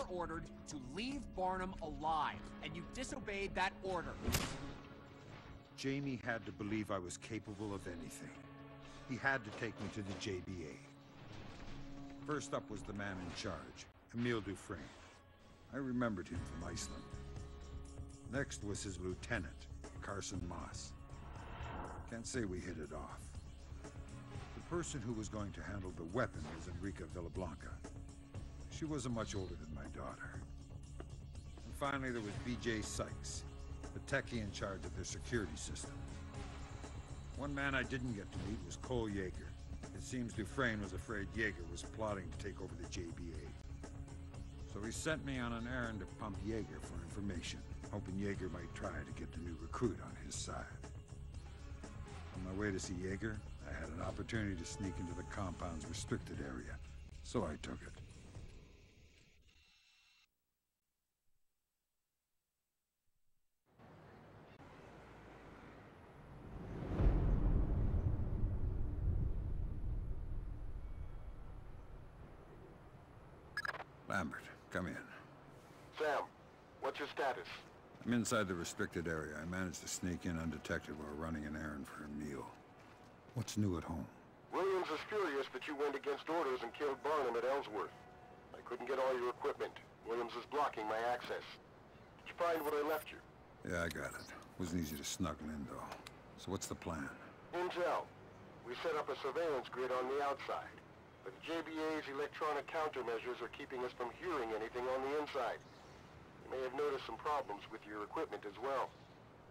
were ordered to leave Barnum alive, and you disobeyed that order. Jamie had to believe I was capable of anything. He had to take me to the JBA. First up was the man in charge, Emile Dufresne. I remembered him from Iceland. Next was his lieutenant, Carson Moss. Can't say we hit it off. The person who was going to handle the weapon was Enrica Villablanca. She wasn't much older than my daughter. And finally there was B.J. Sykes, the techie in charge of their security system. One man I didn't get to meet was Cole Yeager. It seems Dufresne was afraid Yeager was plotting to take over the JBA. So he sent me on an errand to pump Yeager for information, hoping Yeager might try to get the new recruit on his side. On my way to see Yeager, I had an opportunity to sneak into the compound's restricted area, so I took it. Lambert, come in. Sam, what's your status? I'm inside the restricted area. I managed to sneak in undetected while running an errand for Emile. What's new at home? Williams is furious that you went against orders and killed Barnum at Ellsworth. I couldn't get all your equipment. Williams is blocking my access. Did you find what I left you? Yeah, I got it. Wasn't easy to snuggle in, though. So what's the plan? Intel. We set up a surveillance grid on the outside. But the JBA's electronic countermeasures are keeping us from hearing anything on the inside. You may have noticed some problems with your equipment as well.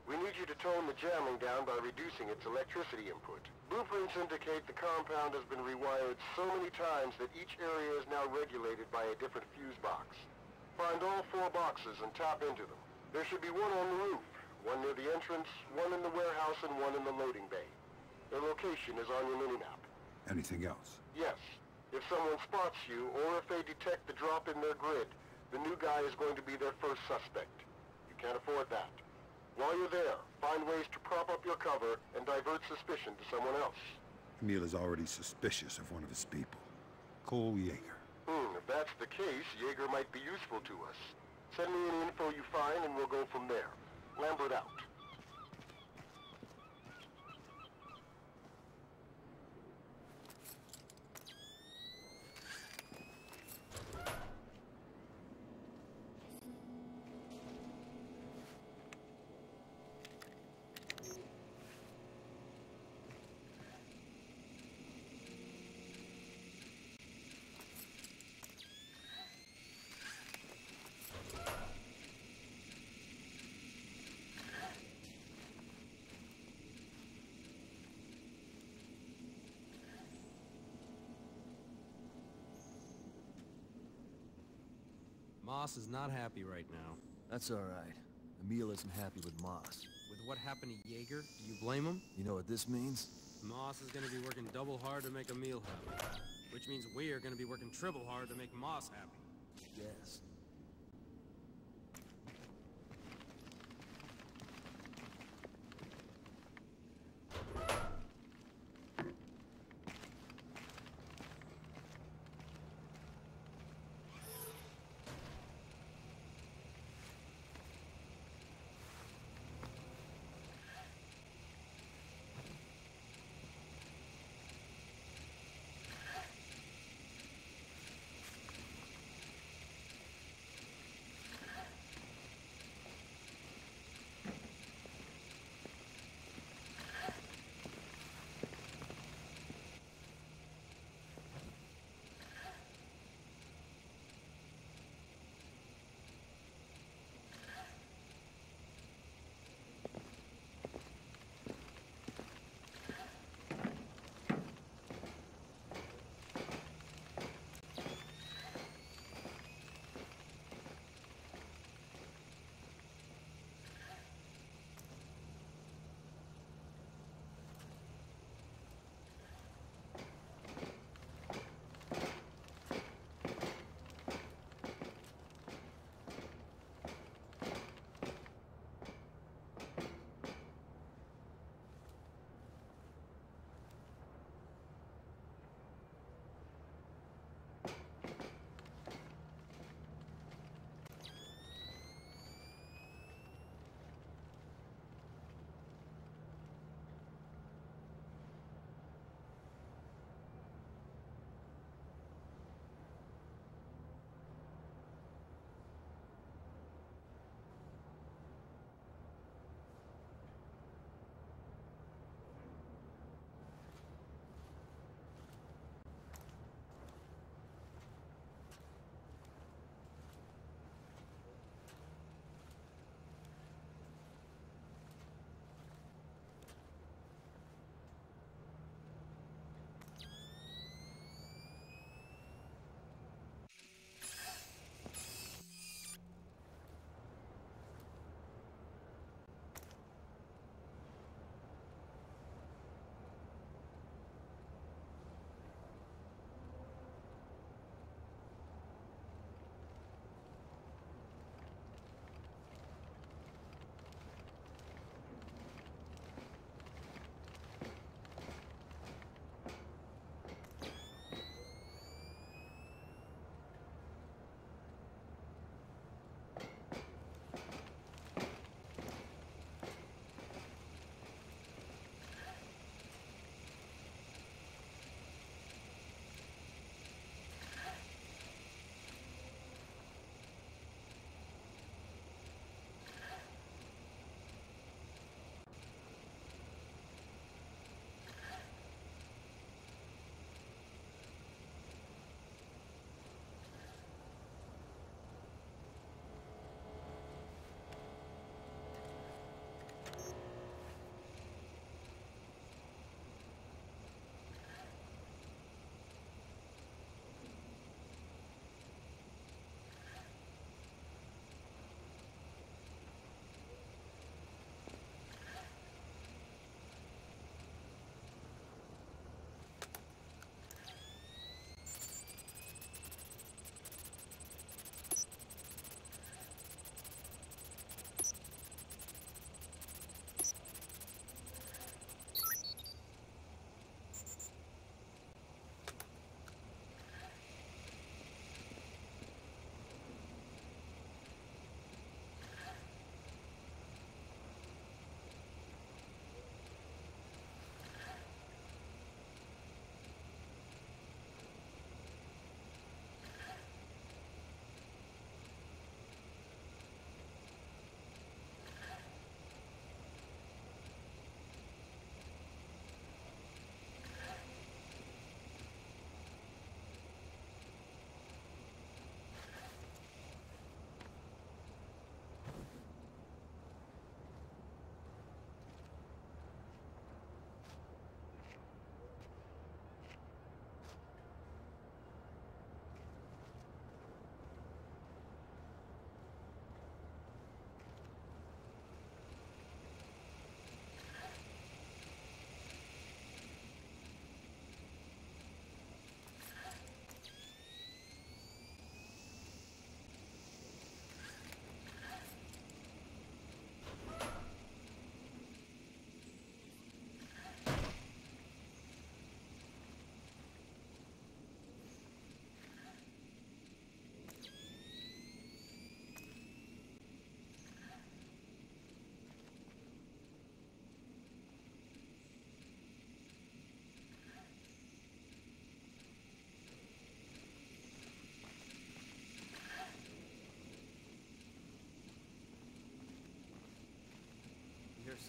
We need you to tone the jamming down by reducing its electricity input. Blueprints indicate the compound has been rewired so many times that each area is now regulated by a different fuse box. Find all 4 boxes and tap into them. There should be one on the roof, one near the entrance, one in the warehouse, and one in the loading bay. Their location is on your minimap. Anything else? Yes. If someone spots you, or if they detect the drop in their grid, the new guy is going to be their first suspect. You can't afford that. While you're there, find ways to prop up your cover and divert suspicion to someone else. Emile is already suspicious of one of his people. Cole Yeager. If that's the case, Yeager might be useful to us. Send me any info you find and we'll go from there. Lambert out. Moss is not happy right now. That's all right. Emile isn't happy with Moss. With what happened to Yeager, do you blame him? You know what this means? Moss is gonna be working double hard to make Emile happy. Which means we're gonna be working triple hard to make Moss happy. Yes.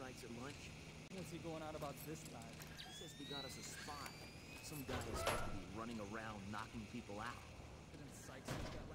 Sykes at lunch? What's he going on about this time? He says we got us a spy. Some guy is supposed to be running around knocking people out. Didn't Sykes use that